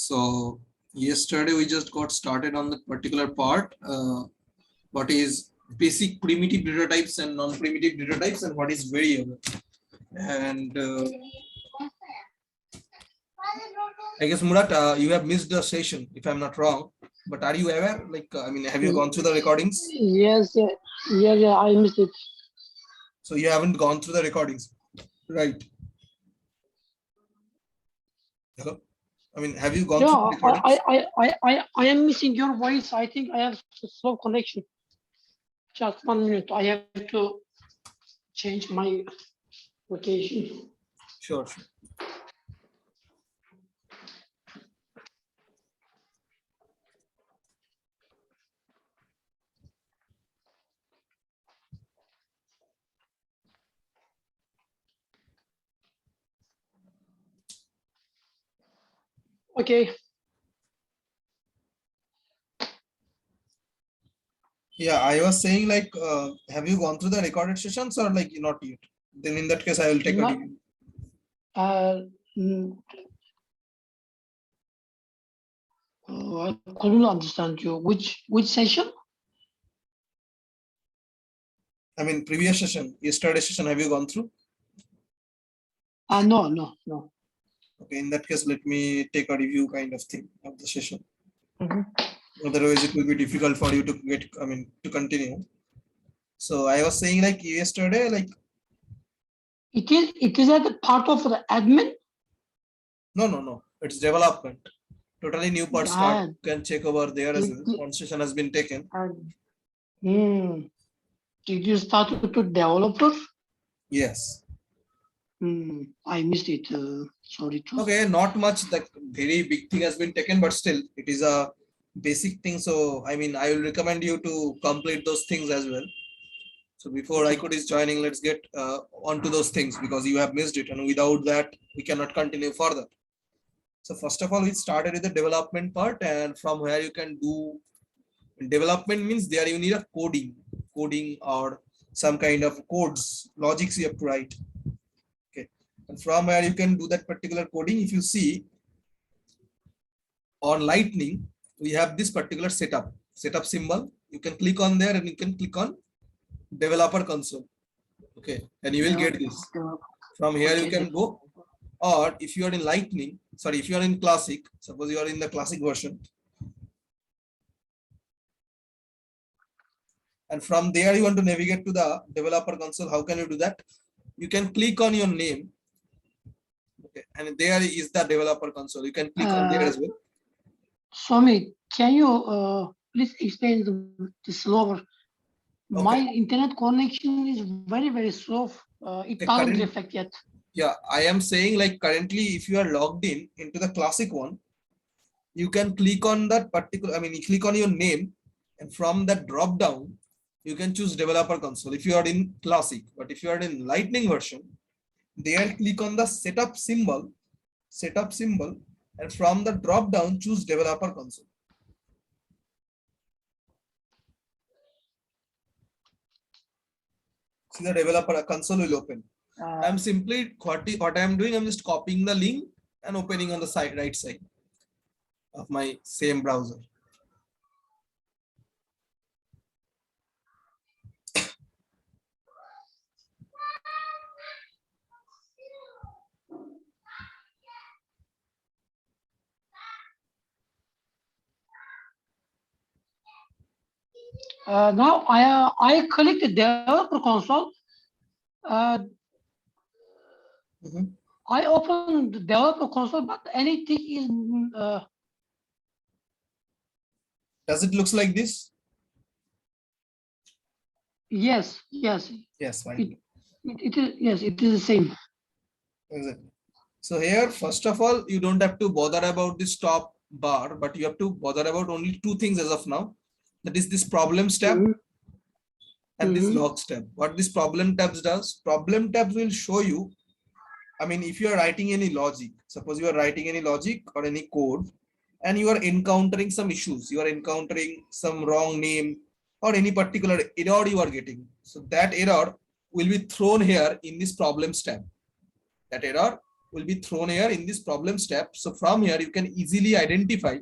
So yesterday we just got started on the particular part. What is basic primitive data types and non-primitive data types, and what is variable. And I guess Murat, you have missed the session if I'm not wrong. But are you aware? Like, I mean, have you gone through the recordings? Yes, yeah, I missed it. So you haven't gone through the recordings, right? Hello. I mean, have you gone through the recordings? I am missing your voice. I think I have slow connection. Just 1 minute. I have to change my location. Sure. Okay. Yeah, I was saying like, have you gone through the recorded sessions or like not yet? Then in that case, I will take a review. I couldn't understand you. Which session? I mean, previous session, yesterday session, have you gone through? No. Okay, in that case, let me take a review kind of thing of the session. Otherwise, it will be difficult for you to get, I mean, to continue. So I was saying like yesterday, like it is at the part of the admin. No, it's development. Totally new part start. You can check over there as well. One session has been taken. Did you start with the developer? Yes. I missed it. Sorry. Okay, not much. The very big thing has been taken, but still, it is a basic thing. So I mean, I will recommend you to complete those things as well. So before Aikut is joining, let's get onto those things because you have missed it, and without that, we cannot continue further. So first of all, we started with the development part, and from where you can do development means there you need a coding or some kind of codes, logics you have to write. Okay, and from where you can do that particular coding. If you see on Lightning, we have this particular setup symbol. You can click on there, and you can click on developer console. Okay, and you will get this. From here you can go, or if you are in Lightning, sorry, if you are in Classic, suppose you are in the Classic version, and from there you want to navigate to the developer console. How can you do that? You can click on your name. Okay, and there is the developer console. You can click on there as well. Swami, can you please explain this slower? Okay. My internet connection is very slow. It doesn't reflect yet. Yeah, I am saying like currently, if you are logged in into the Classic one, you can click on that particular, I mean, you click on your name, and from that drop down, you can choose developer console if you are in Classic. But if you are in Lightning version, there click on the setup symbol, and from the drop down, choose developer console. See, the developer console will open. I'm simply what I am doing, I'm just copying the link and opening on the side, right side of my same browser. Now I click the developer console. I open the developer console, but anything is. Does it looks like this? Yes. Yes, fine. It is, yes, it is the same. Exactly. So here, first of all, you don't have to bother about this top bar, but you have to bother about only two things as of now. That is this problems tab and this logs tab. What this problem tabs does, problem tabs will show you, I mean, if you are writing any logic, suppose you are writing any logic or any code, and you are encountering some issues, you are encountering some wrong name or any particular error you are getting. So that error will be thrown here in this problems tab. That error will be thrown here in this problem step. So from here, you can easily identify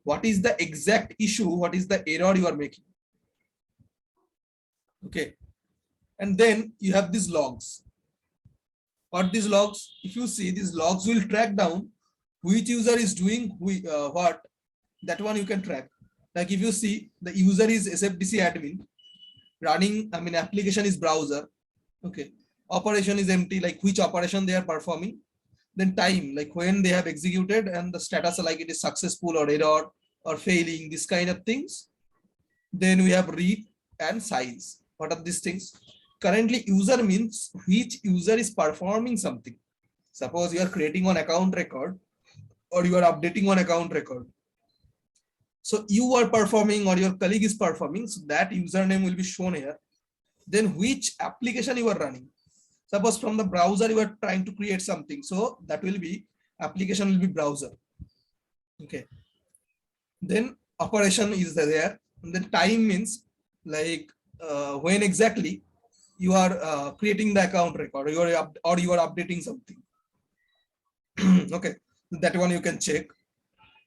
what is the exact issue, what is the error you are making. Okay. And then you have these logs. What these logs? If you see, these logs will track down which user is doing what. That one you can track. Like if you see, the user is SFDC admin, running, I mean, application is browser. Okay. Operation is empty, like which operation they are performing. Then time, like when they have executed, and the status like it is successful or error or failing, this kind of things. Then we have read and size. What are these things? Currently, user means which user is performing something. Suppose you are creating an account record or you are updating on account record. So you are performing or your colleague is performing, so that username will be shown here. Then which application you are running. Suppose from the browser you are trying to create something, so that will be application will be browser. Okay. Then operation is there. And then time means like when exactly you are creating the account record, you are updating something. Okay, that one you can check.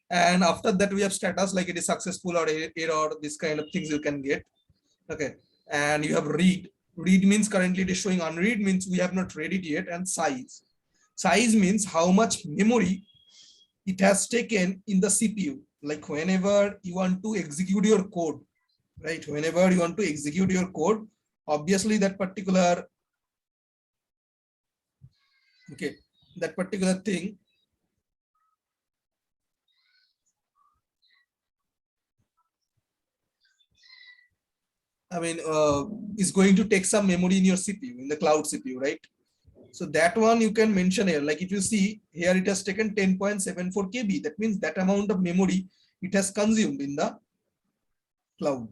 And after that we have status like it is successful or error, this kind of things you can get. Okay, and you have read. Read means currently it is showing unread, means we have not read it yet. And size. Size means how much memory it has taken in the CPU. Like whenever you want to execute your code, right? Whenever you want to execute your code, obviously that particular, okay, that particular thing I mean, is going to take some memory in your CPU, in the cloud CPU, right? So that one you can mention here. Like if you see here, it has taken 10.74 KB. That means that amount of memory it has consumed in the cloud.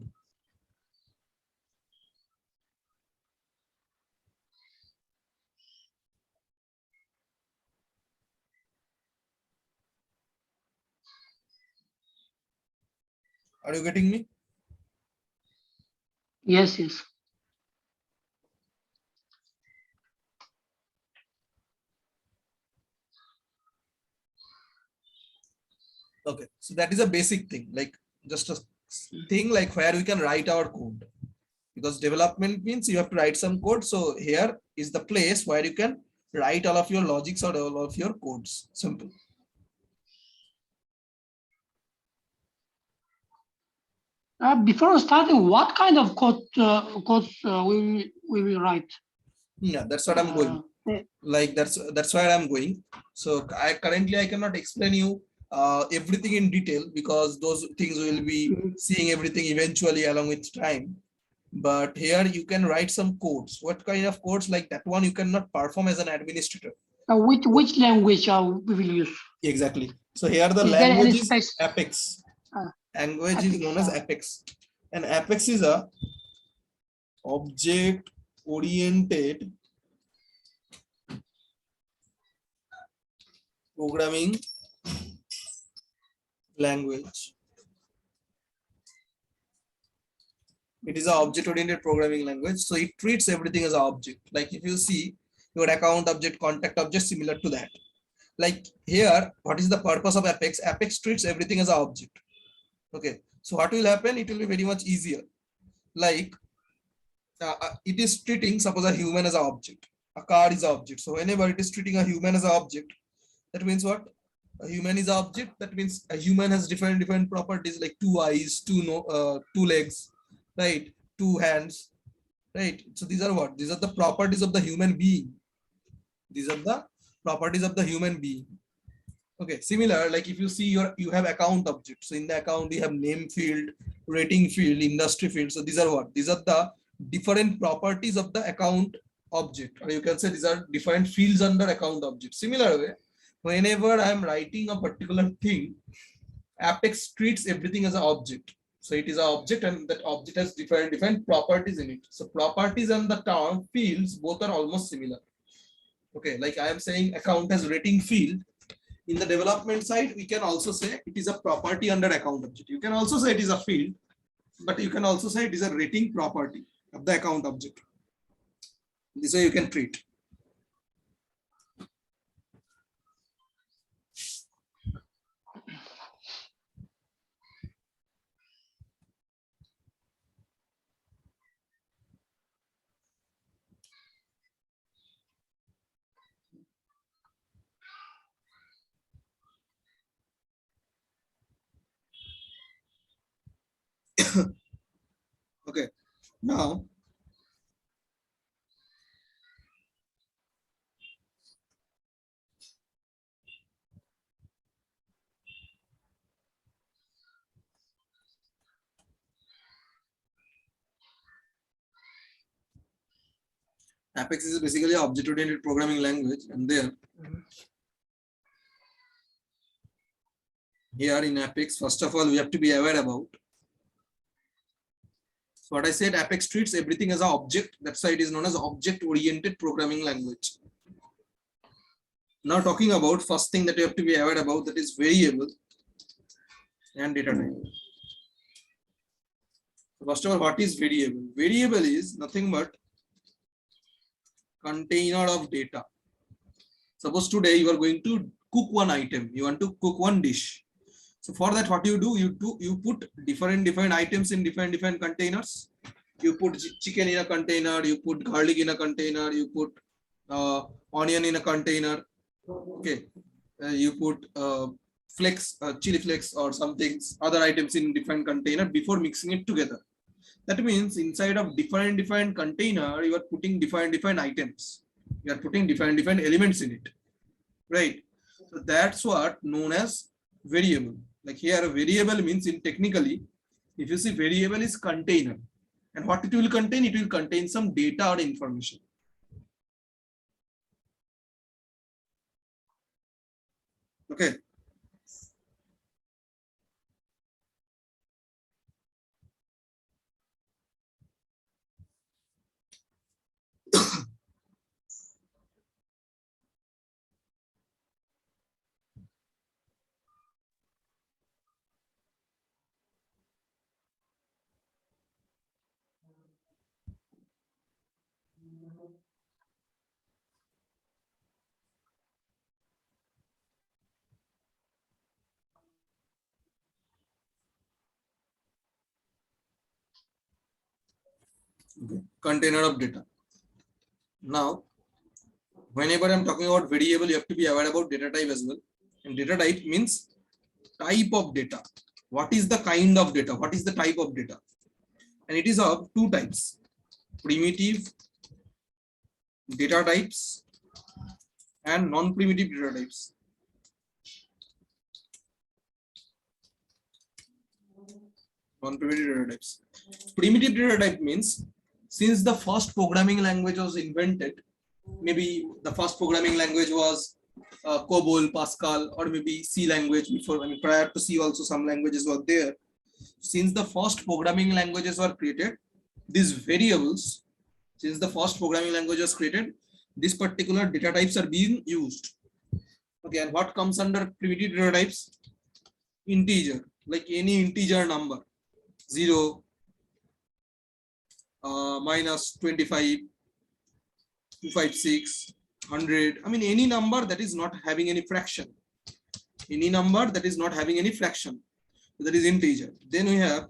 Are you getting me? Yes, yes. Okay, so that is a basic thing, like just a thing like where we can write our code, because development means you have to write some code. So here is the place where you can write all of your logics or all of your codes. Simple. Before starting, what kind of codes we will write? Yeah, that's what I'm going. Like that's where I'm going. So I cannot explain you everything in detail, because those things will be seeing everything eventually along with time. But here you can write some codes. What kind of codes? Like that one you cannot perform as an administrator. Which language we will use? Exactly. So here the Is there any language is Apex. Language is known as Apex. And Apex is a object oriented programming language. It is an object-oriented programming language. So it treats everything as an object. Like if you see your account object, contact object, similar to that. Like here, what is the purpose of Apex? Apex treats everything as an object. Okay. So what will happen? It will be very much easier. Like it is treating, suppose, a human as an object. A car is an object. So whenever it is treating a human as an object, that means what? A human is an object. That means a human has different properties, like two eyes, two legs, right? Two hands, right? So these are what? These are the properties of the human being. These are the properties of the human being. Okay, similar, like if you see you have account objects. So in the account, you have name field, rating field, industry field. So these are what? These are the different properties of the account object. Or you can say these are different fields under account object. Similar way, whenever I'm writing a particular thing, Apex treats everything as an object. So it is an object, and that object has different properties in it. So properties and the term fields both are almost similar. Okay, like I am saying account has rating field. In the development side, we can also say it is a property under account object. You can also say it is a field, but you can also say it is a rating property of the account object. This way you can treat. Now, Apex is basically an object-oriented programming language, and then here in Apex, first of all, we have to be aware about. So what I said, Apex treats everything as an object. That's why it is known as object-oriented programming language. Now talking about first thing that you have to be aware about, that is variable and data type. First of all, what is variable? Variable is nothing but container of data. Suppose today you are going to cook one item, you want to cook one dish. So for that, what you do, you put different items in different containers. You put chicken in a container, you put garlic in a container, you put onion in a container. Okay, you put chili flakes or something, other items in different container before mixing it together. That means inside of different container, you are putting different items. You are putting different elements in it, right? So that's what known as variable. Like here, a variable means in technically, if you see variable is container, and what it will contain? It will contain some data or information. Okay. Okay. Container of data. Now, whenever I'm talking about variable, you have to be aware about data type as well. And data type means type of data. What is the kind of data? What is the type of data? And it is of two types: primitive data types and non-primitive data types. Non-primitive data types. Primitive data type means since the first programming language was invented, maybe the first programming language was COBOL, Pascal, or maybe C language before. I mean, prior to C also some languages were there. Since the first programming languages were created, these variables, since the first programming language was created, these particular data types are being used. Okay, and what comes under primitive data types? Integer, like any integer number, 0, minus 25, 256, 100. I mean, any number that is not having any fraction. Any number that is not having any fraction. So that is integer. Then we have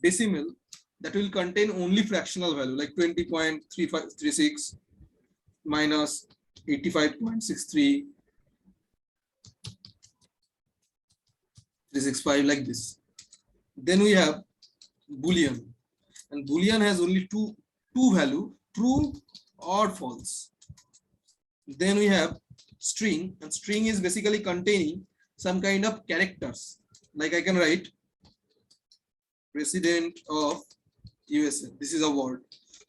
decimal that will contain only fractional value, like 20.3536 minus 85.63, 365, like this. Then we have Boolean, and Boolean has only two value, true or false. Then we have string, and string is basically containing some kind of characters. Like I can write President of USA. This is a word,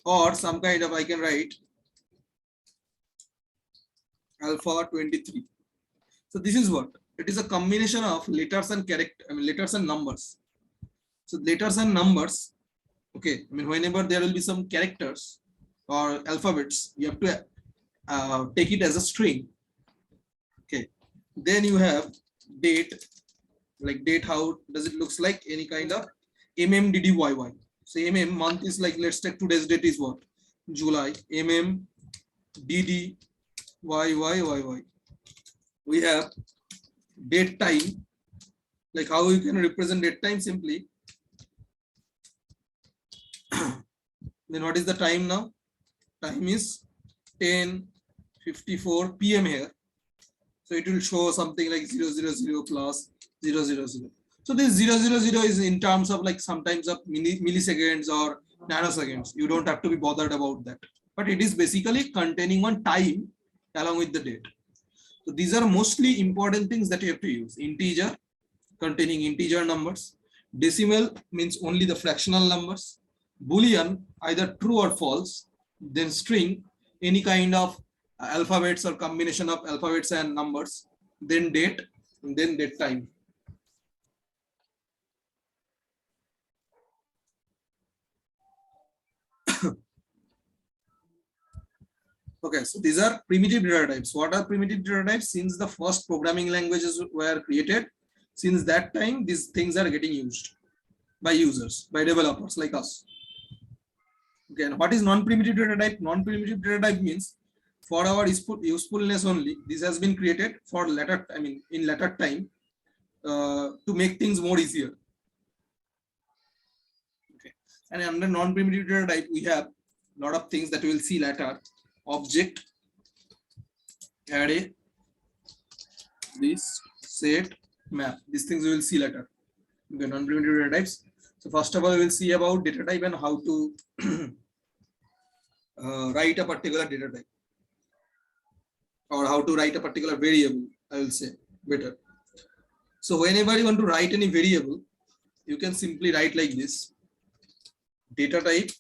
or some kind of, I can write alpha 23. So this is what it is, a combination of letters and character. I mean, letters and numbers. So letters and numbers. Okay, I mean, whenever there will be some characters or alphabets, you have to take it as a string. Okay, then you have date, like date, how does it looks like? Any kind of MMDDYY. So month is like, let's take today's date is what? July. MMDDYYYY. We have date time, like how you can represent date time simply. Then what is the time now? Time is 10:54 PM here. So it will show something like 000 plus 000. So this 000 is in terms of like sometimes of milliseconds or nanoseconds. You don't have to be bothered about that. But it is basically containing one time along with the date. So these are mostly important things that you have to use. Integer, containing integer numbers. Decimal means only the fractional numbers. Boolean, either true or false. Then string, any kind of alphabets or combination of alphabets and numbers. Then date, and then date time. Okay, so these are primitive data types. What are primitive data types? Since the first programming languages were created, since that time, these things are getting used by users, by developers like us. Okay, and what is non-primitive data type? Non-primitive data type means for our usefulness only, this has been created for later, I mean, in later time to make things more easier. Okay, and under non-primitive data type, we have a lot of things that we will see later. Object, array, list, set, map. These things we will see later. Okay, non-primitive data types. So first of all, we will see about data type and how to write a particular data type, or how to write a particular variable, I will say better. So whenever you want to write any variable, you can simply write like this: data type,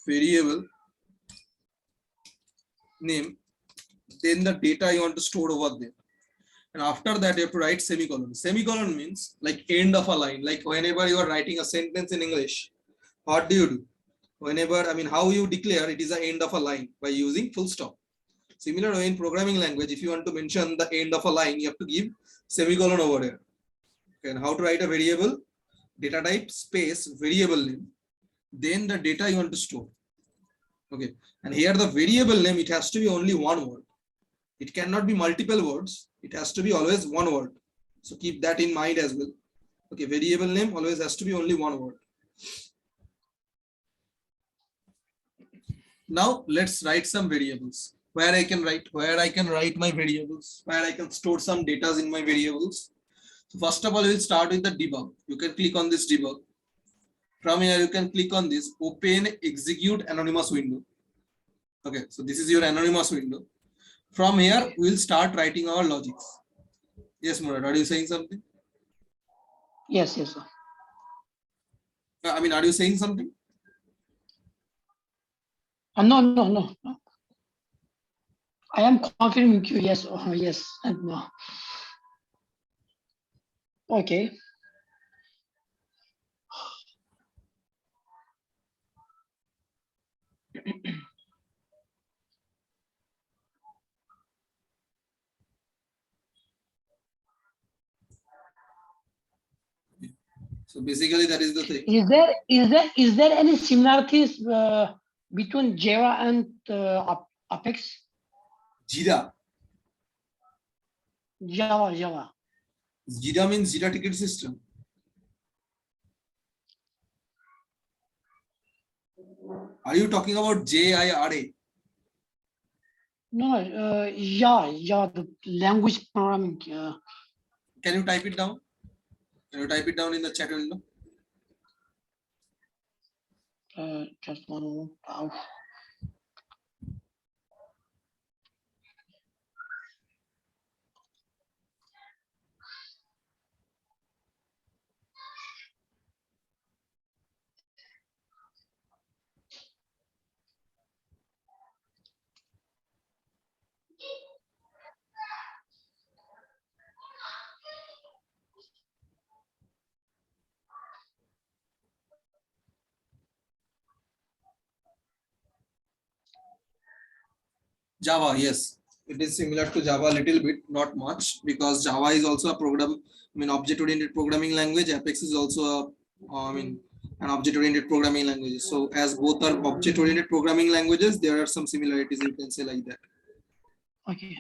variable name, then the data you want to store over there. And after that, you have to write semicolon. Semicolon means like end of a line. Like whenever you are writing a sentence in English, what do you do? Whenever, I mean, how you declare it is the end of a line by using full stop. Similar way in programming language, if you want to mention the end of a line, you have to give semicolon over there. Okay, and how to write a variable? Data type space variable name, then the data you want to store. Okay, and here the variable name, it has to be only one word. It cannot be multiple words. It has to be always one word. So keep that in mind as well. Okay, variable name always has to be only one word. Now let's write some variables. Where I can write my variables, where I can store some data in my variables. So first of all, we'll start with the debug. You can click on this debug. From here, you can click on this open execute anonymous window. Okay, so this is your anonymous window. From here, we'll start writing our logics. Yes, Murad, are you saying something? Yes, yes, sir. I mean, are you saying something? No, no, no, no. I am confirming you. Yes, yes, and no. Okay. So basically, that is the thing. Is there any similarities between Java and Apex? Jira. Java. Jira means Jira ticket system. Are you talking about JIRA? No, yeah, the language programming. Can you type it down? Can you type it down in the chat window? Just one moment. Java, yes. It is similar to Java a little bit, not much, because Java is also a program, I mean, object-oriented programming language. Apex is also an object-oriented programming language. So as both are object-oriented programming languages, there are some similarities, you can say like that. Okay.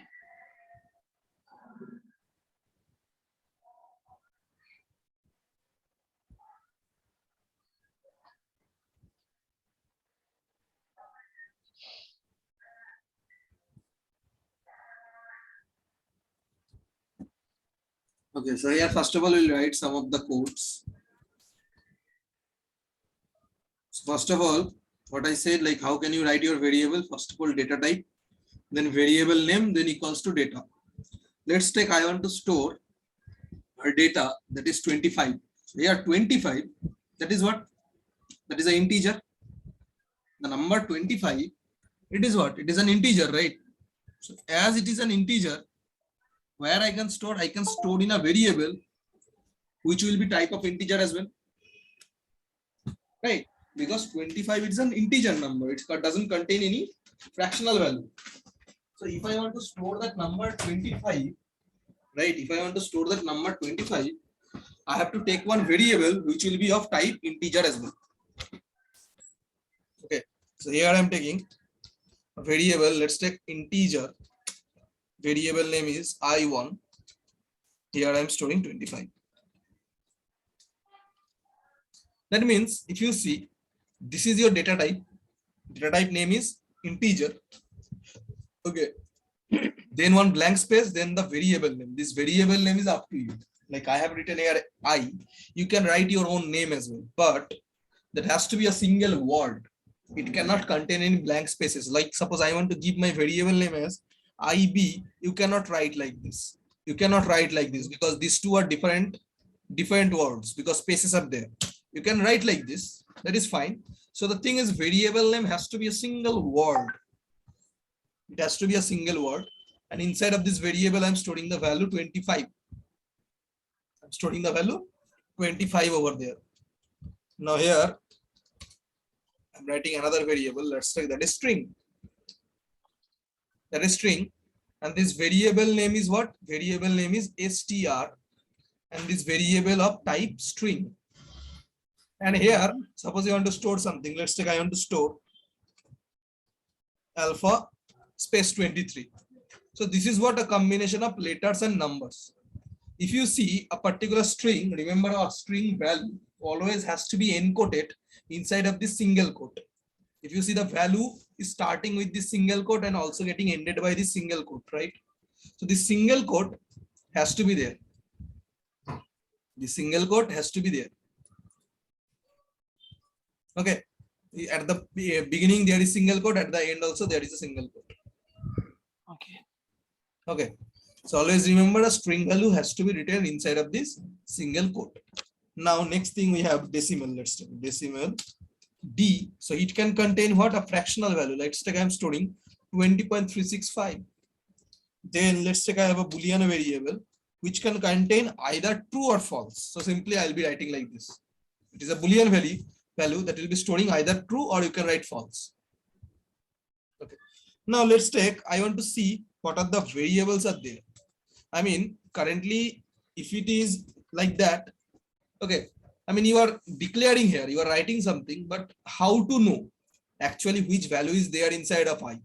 Okay, so here first of all we'll write some of the codes. First of all, what I said, like how can you write your variable? First of all, data type, then variable name, then equals to data. Let's take, I want to store a data that is 25. So here 25, that is what? That is an integer. The number 25, it is what? It is an integer, right? So as it is an integer, where I can store in a variable, which will be type of integer as well, right? Because 25 is an integer number. It doesn't contain any fractional value. So if I want to store that number 25, right? If I want to store that number 25, I have to take one variable which will be of type integer as well. Okay. So here I am taking a variable. Let's take integer. Variable name is I1. Here I am storing 25. That means if you see, this is your data type. Data type name is integer. Okay. Then one blank space, then the variable name. This variable name is up to you. Like I have written here I. You can write your own name as well, but that has to be a single word. It cannot contain any blank spaces. Like suppose I want to give my variable name as IB. You cannot write like this. You cannot write like this because these two are different words because spaces are there. You can write like this. That is fine. So the thing is, variable name has to be a single word. It has to be a single word. And inside of this variable, I'm storing the value 25. I'm storing the value 25 over there. Now here, I'm writing another variable. Let's say that is string. That is string. And this variable name is what? Variable name is str. And this variable of type string. And here, suppose you want to store something. Let's say I want to store alpha space 23. So this is what a combination of letters and numbers. If you see a particular string, remember our string value always has to be encoded inside of this single quote. If you see the value is starting with this single quote and also getting ended by this single quote, right? So this single quote has to be there. The single quote has to be there. Okay. At the beginning, there is single quote. At the end also, there is a single quote. Okay. Okay. So always remember a string value has to be written inside of this single quote. Now, next thing we have decimal. Let's take decimal D. So it can contain what? A fractional value. Let's take I'm storing 20.365. Then let's take I have a Boolean variable which can contain either true or false. So simply I'll be writing like this. It is a Boolean value that will be storing either true or you can write false. Okay. Now let's take, I want to see what are the variables are there. I mean, currently, if it is like that, okay. I mean, you are declaring here, you are writing something, but how to know actually which value is there inside of I?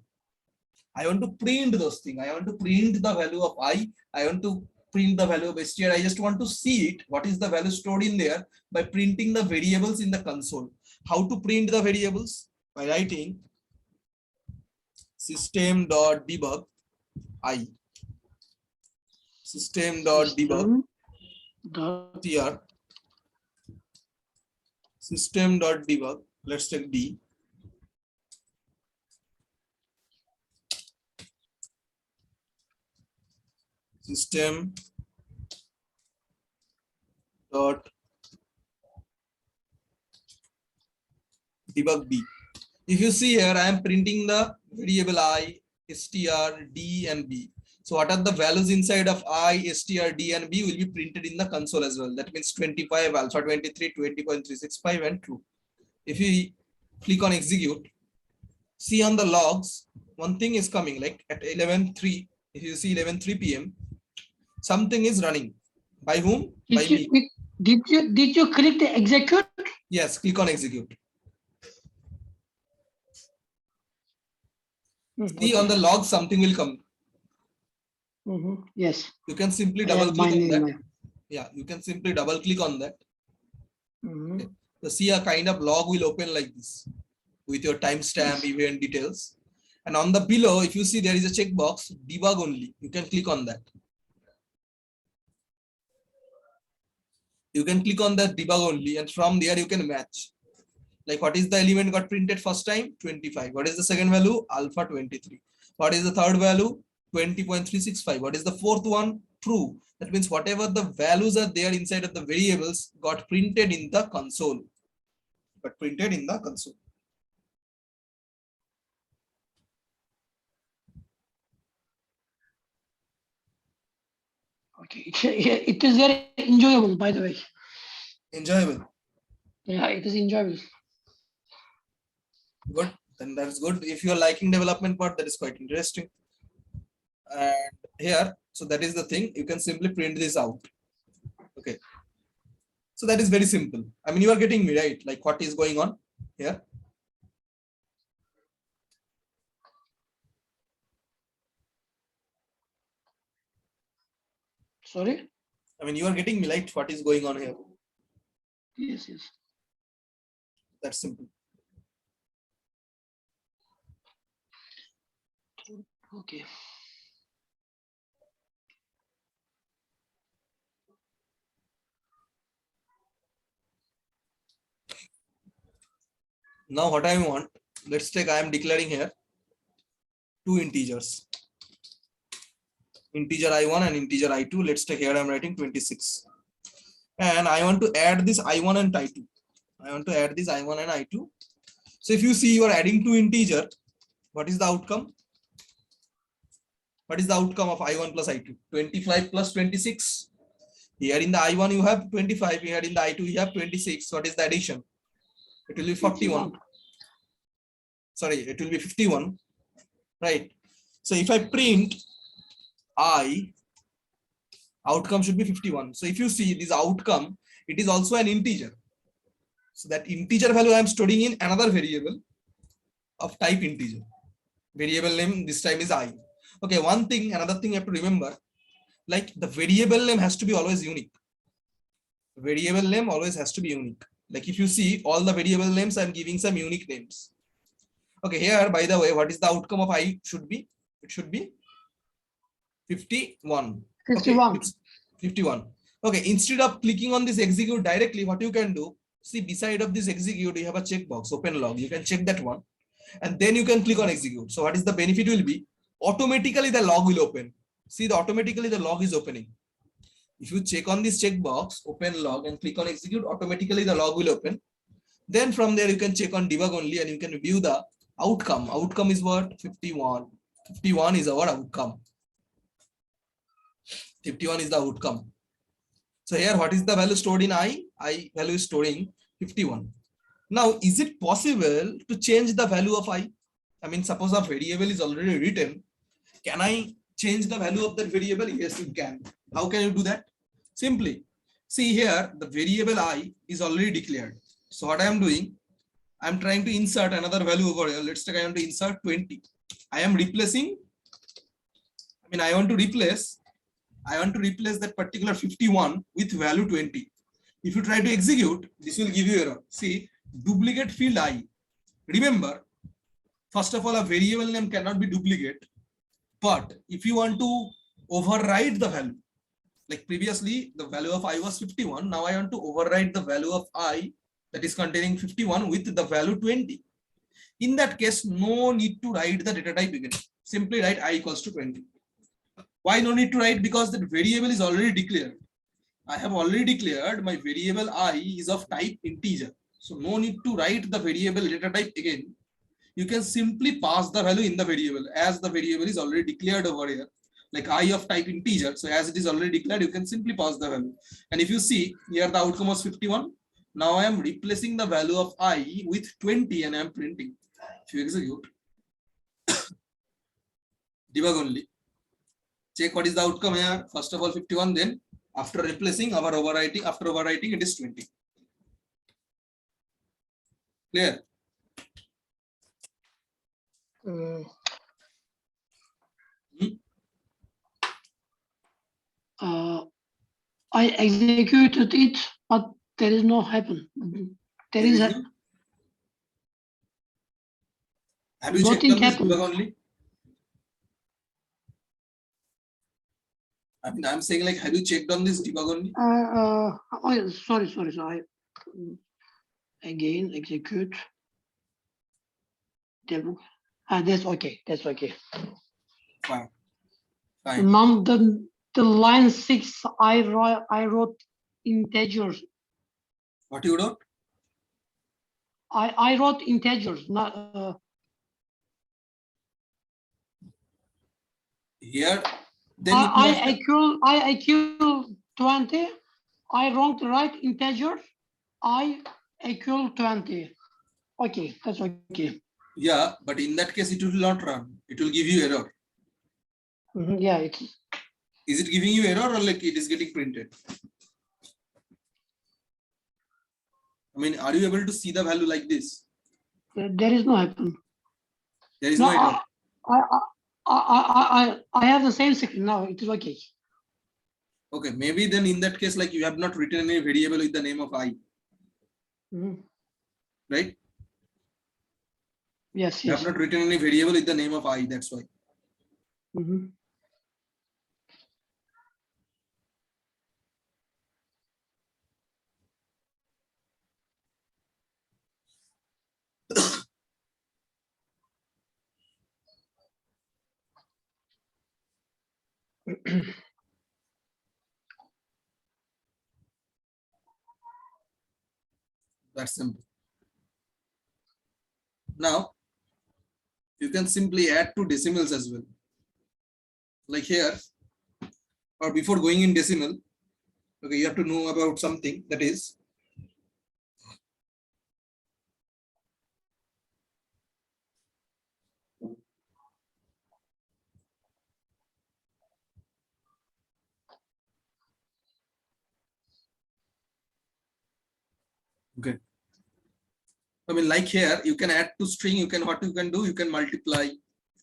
I want to print those things. I want to print the value of I. I want to print the value of str. I just want to see it. What is the value stored in there by printing the variables in the console? How to print the variables? By writing system.debug I. System.debug tr. System.debug. Let's take D. System dot debug B. If you see here, I am printing the variable I, str, D, and B. So what are the values inside of I, str, D, and B will be printed in the console as well. That means 25, alpha 23, 20.365, and true. If you click on execute, see on the logs, one thing is coming like at 11:03. If you see 11:03 p.m. something is running. By whom? By me. Did you click the execute? Yes, click on execute. See on the log, something will come. Yes. You can simply double click on that. Yeah, you can simply double click on that. Okay. So see a kind of log will open like this with your timestamp, event details. And on the below, if you see there is a checkbox, debug only. You can click on that. You can click on that debug only, and from there you can match. Like what is the element got printed first time? 25. What is the second value? Alpha 23. What is the third value? 20.365. What is the fourth one? True. That means whatever the values are there inside of the variables got printed in the console. Got printed in the console. Okay, it is very enjoyable, by the way. Enjoyable. Yeah, it is enjoyable. Good. Then that's good. If you are liking development part, that is quite interesting. And here, so that is the thing. You can simply print this out. Okay. So that is very simple. I mean, you are getting me right. Like what is going on here? Sorry? I mean, you are getting me right. What is going on here? Yes, yes. That's simple. Okay. Now what I want, let's take, I am declaring here two integers. Integer I1 and integer I2. Let's take here I'm writing 26. And I want to add this I1 and I2. I want to add this I1 and I2. So if you see you are adding two integer, what is the outcome? What is the outcome of I1 plus I2? 25 plus 26. Here in the I1 you have 25. Here in the I2 you have 26. What is the addition? It will be 41. Sorry, it will be 51. Right. So if I print I, outcome should be 51. So if you see this outcome, it is also an integer. So that integer value I am storing in another variable of type integer. Variable name this time is I. Okay, one thing, another thing you have to remember, like the variable name has to be always unique. Variable name always has to be unique. Like if you see all the variable names, I'm giving some unique names. Okay, here, by the way, what is the outcome of I should be? It should be 51. 51. Okay, 51. Okay, instead of clicking on this execute directly, what you can do, see beside of this execute, you have a checkbox, open log. You can check that one. And then you can click on execute. So what is the benefit will be? Automatically the log will open. See, automatically the log is opening. If you check on this checkbox, open log and click on execute, automatically the log will open. Then from there you can check on debug only and you can view the outcome. Outcome is what? 51. 51 is our outcome. 51 is the outcome. So here, what is the value stored in I? I value is storing 51. Now, is it possible to change the value of I? I mean, suppose a variable is already written. Can I change the value of that variable? Yes, you can. How can you do that? Simply, see here, the variable I is already declared. So what I am doing, I am trying to insert another value over here. Let's take, I want to insert 20. I am replacing, I want to replace that particular 51 with value 20. If you try to execute, this will give you error. See, duplicate field I. Remember, first of all, a variable name cannot be duplicate. But if you want to override the value, like previously the value of I was 51, now I want to override the value of I that is containing 51 with the value 20. In that case, no need to write the data type again. Simply write I equals to 20. Why no need to write? Because the variable is already declared. I have already declared my variable I is of type integer. So no need to write the variable data type again. You can simply pass the value in the variable as the variable is already declared over here. Like I of type integer. So as it is already declared, you can simply pass the value. And if you see here, the outcome was 51. Now I am replacing the value of I with 20 and I am printing. If you execute, debug only. Check what is the outcome here. First of all, 51. Then after replacing our overwriting, after overwriting, it is 20. Clear? I executed it, but there is no happen. There is a have you checked on this debug only? I'm saying, like, have you checked on this debug only? Oh, sorry. again, execute. That's okay. That's okay. Fine. Fine. Now the line 6, I wrote integers. What you wrote? I wrote integers. Not, Here, then you I equal 20. I wrote right integer. I equal 20. Okay, that's okay. yeah, but in that case, it will not run. It will give you error. Yeah, it's. Is it giving you error or like it is getting printed? I mean, are you able to see the value like this? There is no happen. There is no error. I have the same screen now. It is okay. Okay, maybe then in that case, like you have not written any variable with the name of I. Right? Yes, You yes. have not written any variable with the name of I, that's why. That's simple. Now, you can simply add two decimals as well. Like here, or before going in decimal, okay, you have to know about something, that is, okay. I mean, like here, you can add to string, what you can do, you can multiply,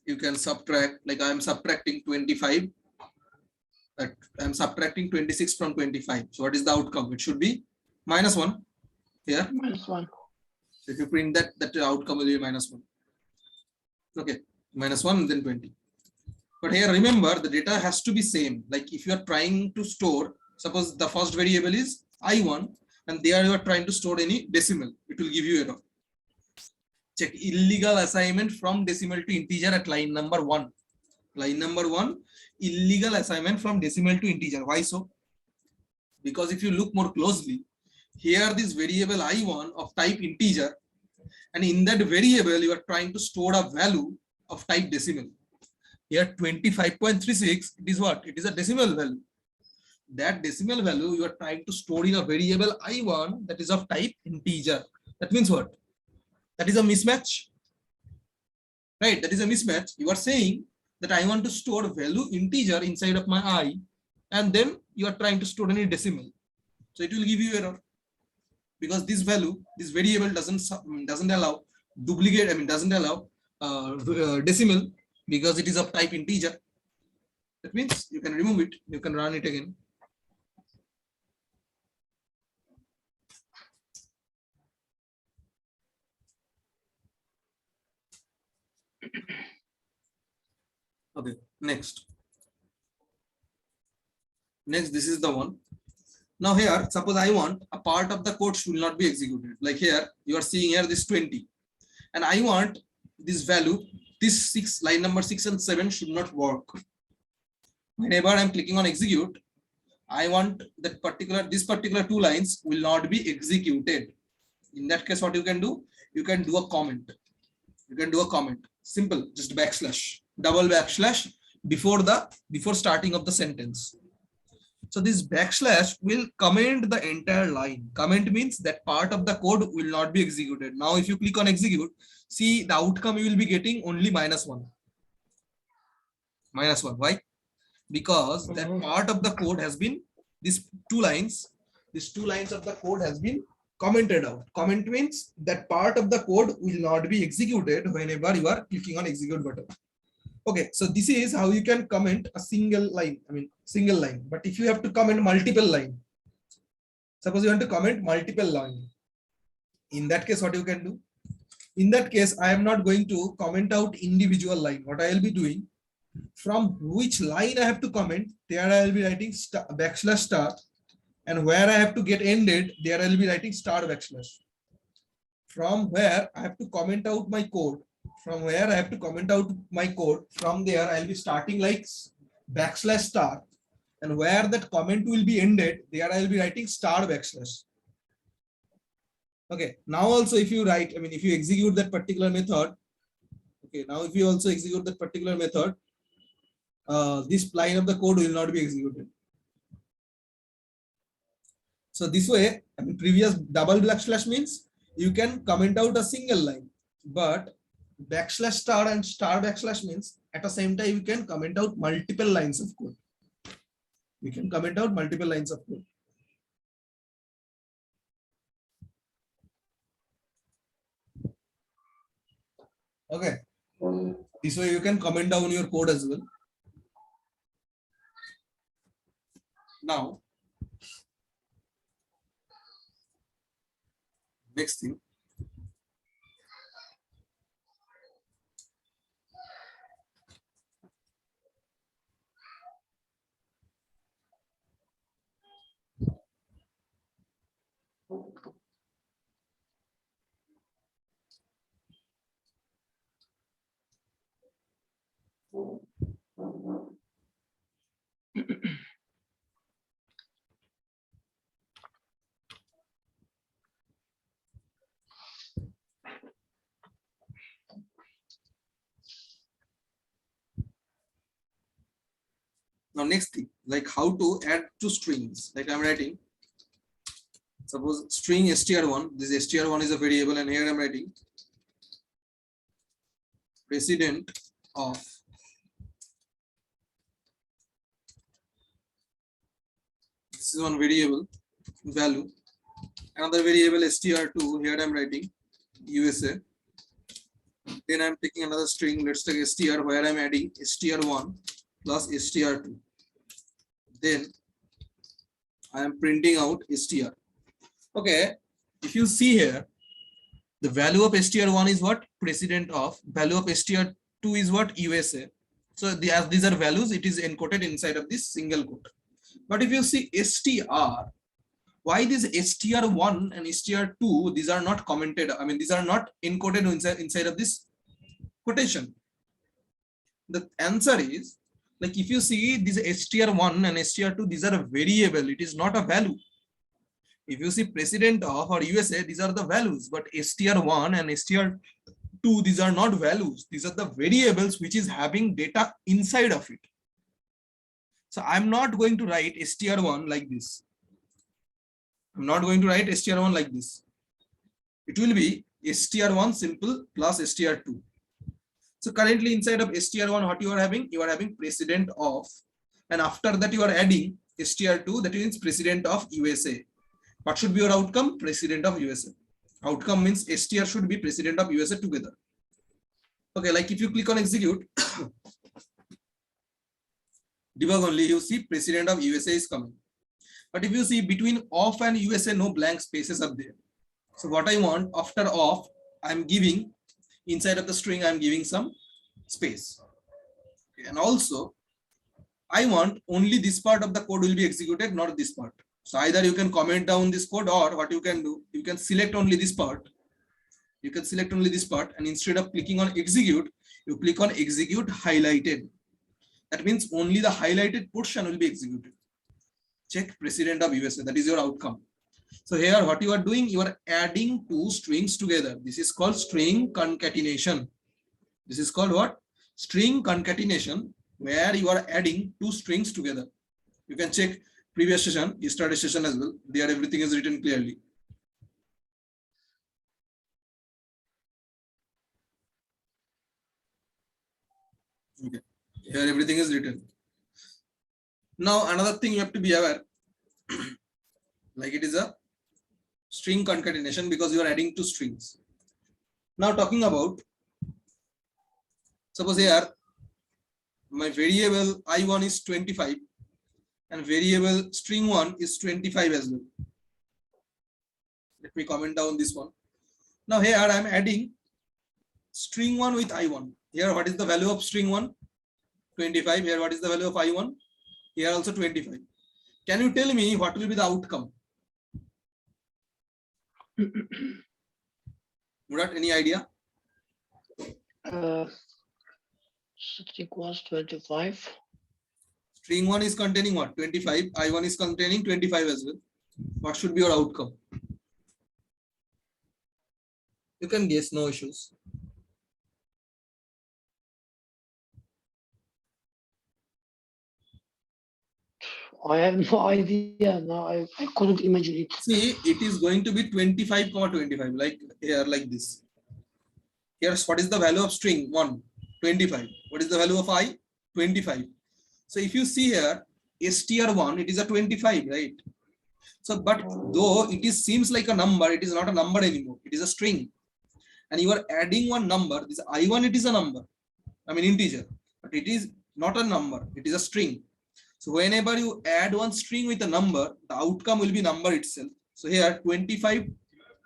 you can subtract, like I am subtracting 25, that I am subtracting 26 from 25. So what is the outcome? It should be -1 here. -1. So if you print that, the outcome will be -1. Okay, -1 then 20. But here remember, the data has to be same. Like if you are trying to store, suppose the first variable is I1 and there you are trying to store any decimal, it will give you error. Check illegal assignment from decimal to integer at line number 1. Line number 1, illegal assignment from decimal to integer. Why so? Because if you look more closely, here this variable I1 of type integer, and in that variable you are trying to store a value of type decimal. Here 25.36, it is what? It is a decimal value. That decimal value you are trying to store in a variable I1 that is of type integer. That means what? That is a mismatch. Right? That is a mismatch. You are saying that I want to store value integer inside of my I, and then you are trying to store any decimal. So it will give you error. Because this value, this variable doesn't allow duplicate, doesn't allow decimal, because it is of type integer. That means you can remove it, you can run it again. Okay, next, this is the one. Now here, suppose I want a part of the code should not be executed. Like here, you are seeing here this 20, and I want this value, this 6, line number 6 and 7 should not work. Whenever I'm clicking on execute, I want that this particular 2 lines will not be executed. In that case, what you can do? You can do a comment. Simple, just backslash, double backslash before starting of the sentence. So this backslash will comment the entire line. Comment means that part of the code will not be executed. Now, if you click on execute, see the outcome you will be getting only -1. -1. Why? Because that part of the code has been, these two lines of the code has been commented out. Comment means that part of the code will not be executed whenever you are clicking on execute button. Okay, so this is how you can comment a single line, single line. But if you have to comment multiple line, suppose you want to comment multiple line, in that case, what you can do? In that case, I am not going to comment out individual line. What I will be doing, from which line I have to comment, there I will be writing backslash star, and where I have to get ended, there I will be writing star backslash. from where I have to comment out my code. From where I have to comment out my code. From there, I'll be starting like backslash star. And where that comment will be ended, there I'll be writing star backslash. Okay. Now also, if you write, I mean, if you execute that particular method, okay. Now if you also execute that particular method, this line of the code will not be executed. So this way, I mean, previous double backslash means you can comment out a single line, but backslash star and star backslash means at the same time you can comment out multiple lines of code. You can comment out multiple lines of code. Okay. This way you can comment down your code as well. Now, next thing. Now next thing, like how to add two strings. Like I'm writing, suppose string str1, this str1 is a variable, and here I'm writing president of this is one variable value, another variable str2, here I'm writing USA. Then I'm taking another string, let's take str, where I'm adding str1 plus str2. Then I am printing out str. Okay, if you see here, the value of str1 is what? President of. Value of str2 is what? USA. So as these are values, it is encoded inside of this single quote. But if you see str, why this str1 and str2, these are not commented, I mean, these are not encoded inside of this quotation? The answer is, like if you see this str1 and str2, these are a variable, it is not a value. If you see president of or USA, these are the values, but str1 and str2, these are not values, these are the variables which is having data inside of it. So I'm not going to write str1 like this. I'm not going to write str1 like this. It will be str1 simple plus str2. So currently inside of str1, what you are having? You are having president of, and after that you are adding str2, that means president of USA. What should be your outcome? President of USA. Outcome means str should be president of USA together. Okay, like if you click on execute, debug only, you see president of USA is coming. But if you see between off and USA, no blank spaces are there. So what I want, after off, I'm giving inside of the string, I'm giving some space. Okay, and also, I want only this part of the code will be executed, not this part. So either you can comment down this code, or what you can do, you can select only this part. You can select only this part, and instead of clicking on execute, you click on execute highlighted. That means only the highlighted portion will be executed. Check president of USA, that is your outcome. So here what you are doing, you are adding two strings together. This is called string concatenation. This is called what? String concatenation, where you are adding two strings together. You can check previous session, yesterday's session as well. There everything is written clearly. Okay, here everything is written. Now another thing you have to be aware, like it is a string concatenation because you are adding two strings. Now talking about, suppose here my variable I1 is 25 and variable string 1 is 25 as well. Let me comment down this one. Now here I am adding string 1 with I1. Here what is the value of string 1? 25. Here what is the value of I1? Here also 25. Can you tell me what will be the outcome? Murat, any idea? String was 25. String 1 is containing what? 25. I1 is containing 25 as well. What should be your outcome? You can guess, no issues. I have no idea now. I couldn't imagine it. See, it is going to be 25, 25, like here, like this. Here's what is the value of string 1? 25. What is the value of I? 25. So if you see here, str1, it is a 25, right? So, but though it is seems like a number, it is not a number anymore. It is a string. And you are adding one number. This I1, it is a number. I mean integer. But it is not a number. It is a string. So whenever you add one string with a number, the outcome will be number itself. So here 25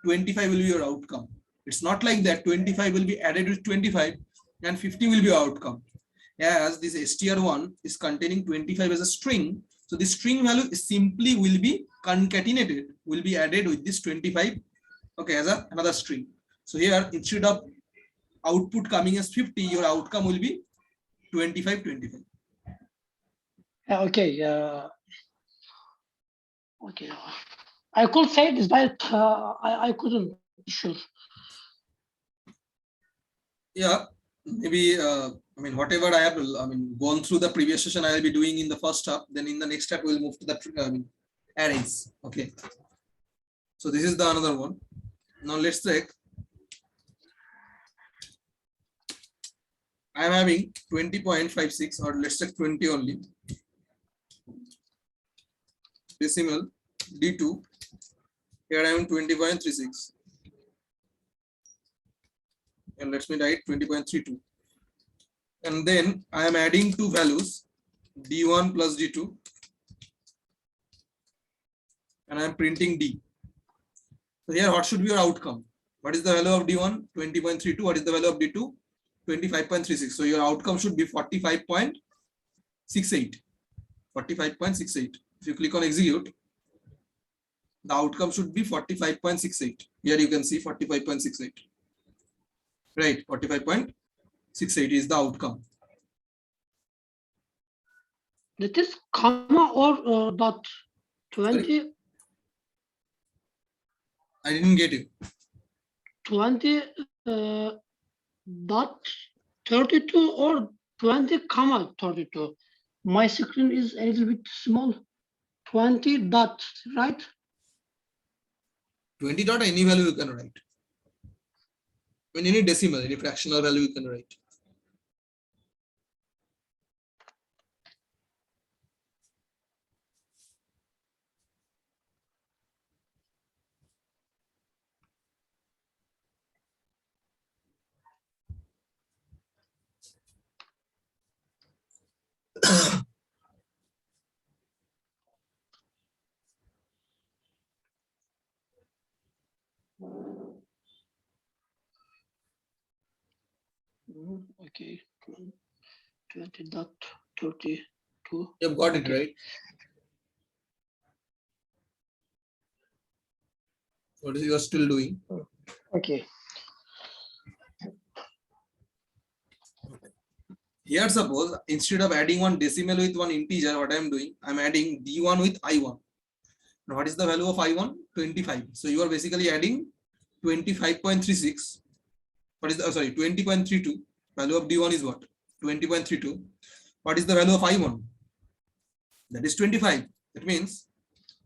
will be your outcome. It's not like that 25 will be added with 25 and 50 will be your outcome. As this str1 is containing 25 as a string, so the string value simply will be concatenated, will be added with this 25, okay, as another string. So here instead of output coming as 50, your outcome will be 25. Okay. Okay. I could say this, but I couldn't be sure. Yeah, maybe I mean whatever I have gone through the previous session, I will be doing in the first step. Then in the next step we'll move to the arrays. Okay. So this is the another one. Now let's check. I am having 20.56, or let's check 20 only. Decimal D2. Here I am 20.36. And let me write 20.32. And then I am adding two values, D1 plus D2. And I am printing D. So here, what should be your outcome? What is the value of D1? 20.32. What is the value of D2? 25.36. So your outcome should be 45.68. 45.68. If you click on execute, the outcome should be 45.68. Here you can see 45.68. Right, 45.68 is the outcome. That is comma or dot 20. Sorry? I didn't get you. 20 dot 32 or 20 comma 32. My screen is a little bit small. 20 dot, right? 20 dot, any value you can write. When any decimal, any fractional value you can write. Okay. 20.32. You've got it, right? What is you are still doing? Okay. Here, suppose instead of adding one decimal with one integer, what I am doing, I am adding D1 with I1. Now, what is the value of I1? 25. So you are basically adding 25.36. What is the 20.32? Value of D1 is what? 20.32. What is the value of I1? That is 25. That means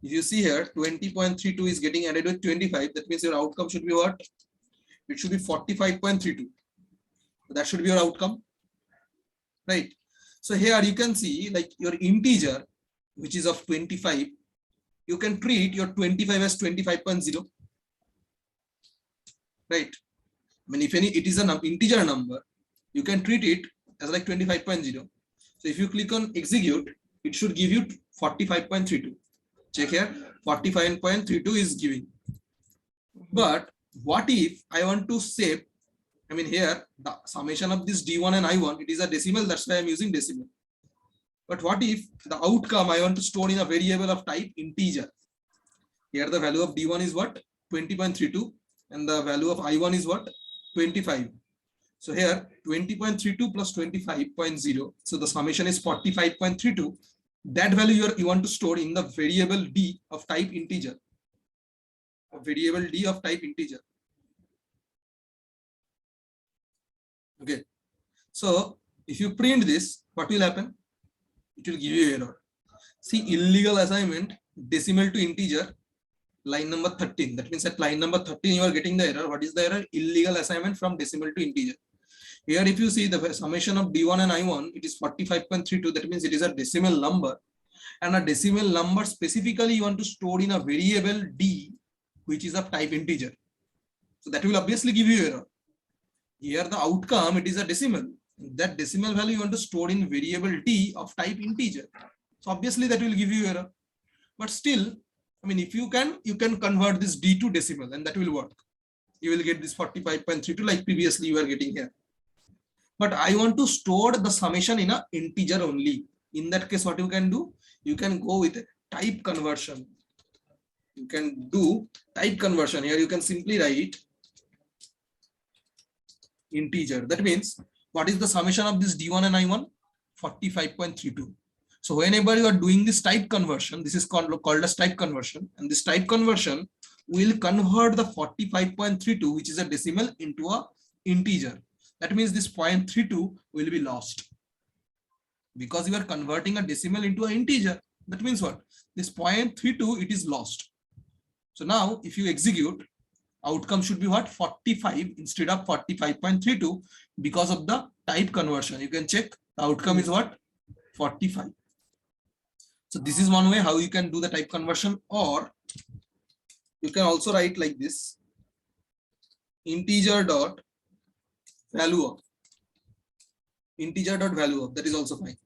if you see here, 20.32 is getting added with 25. That means your outcome should be what? It should be 45.32. So that should be your outcome, right? So here you can see like your integer, which is of 25, you can treat your 25 as 25.0, right? I mean, if it is an integer number, you can treat it as like 25.0. So if you click on execute, it should give you 45.32. Check here, 45.32 is giving. But what if I want to save? I mean, here the summation of this D1 and I1, it is a decimal, that's why I'm using decimal. But what if the outcome I want to store in a variable of type integer? Here the value of D1 is what? 20.32. and the value of I1 is what? 25. So here 20.32 plus 25.0. So the summation is 45.32. That value you want to store in the variable D of type integer. A variable D of type integer. Okay. So if you print this, what will happen? It will give you error. See, illegal assignment, decimal to integer, line number 13. That means at line number 13, you are getting the error. What is the error? Illegal assignment from decimal to integer. Here, if you see the summation of D1 and I1, it is 45.32. That means it is a decimal number. And a decimal number specifically you want to store in a variable D, which is of type integer. So that will obviously give you error. Here, the outcome, it is a decimal. That decimal value you want to store in variable D of type integer. So obviously that will give you error. But still, I mean, if you can convert this D to decimal and that will work. You will get this 45.32 like previously you are getting here. But I want to store the summation in an integer only. In that case, what you can do? You can go with type conversion. You can do type conversion. Here you can simply write integer. That means, what is the summation of this D1 and I1? 45.32. So whenever you are doing this type conversion, this is called as type conversion. And this type conversion will convert the 45.32, which is a decimal, into a integer. That means this 0.32 will be lost. Because you are converting a decimal into an integer. That means what? This 0.32, it is lost. So now if you execute, outcome should be what? 45 instead of 45.32 because of the type conversion. You can check the outcome is what? 45. So this is one way how you can do the type conversion, or you can also write like this: integer dot value of. Integer dot value of, that is also fine.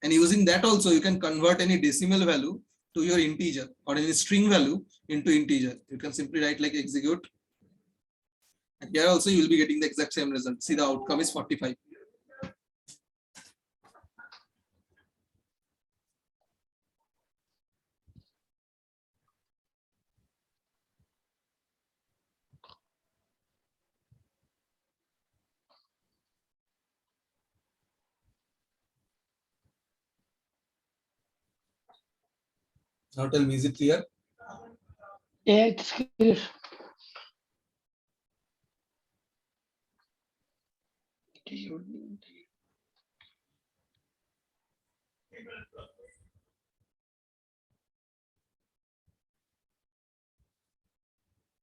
And using that also you can convert any decimal value to your integer or any string value into integer. You can simply write like execute. And here also you will be getting the exact same result. See, the outcome is 45. Now tell me, is it clear? Yeah, it's clear.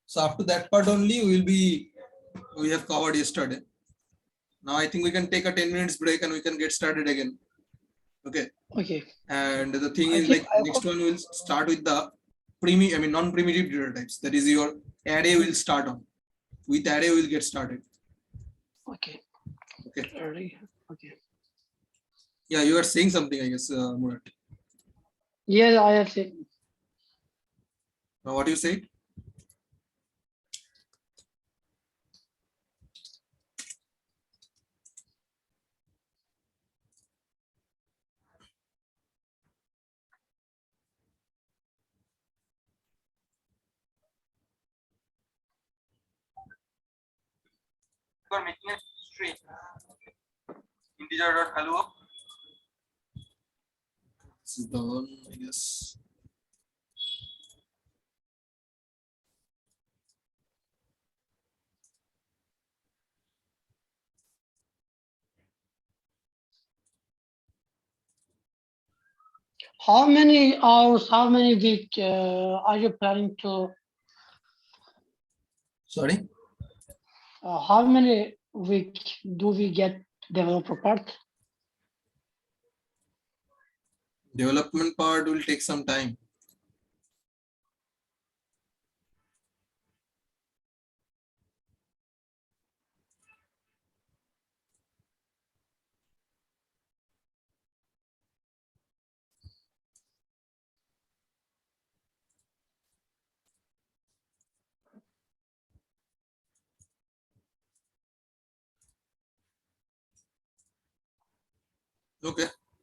So after that part only we have covered yesterday. Now I think we can take a 10 minutes break and we can get started again. Okay. Okay. And the thing is, like, next one will start with the non-primitive data types. That is, your array will start on. With array we will get started. Okay. Okay. Array. Okay. Yeah, you are saying something, I guess, Murat. Yeah, I have said. Now what you said? You are making a string. Integer dot value of. This is the one, I guess. How many hours, how many weeks are you planning to? Sorry? How many weeks do we get developer part? Development part will take some time. Okay.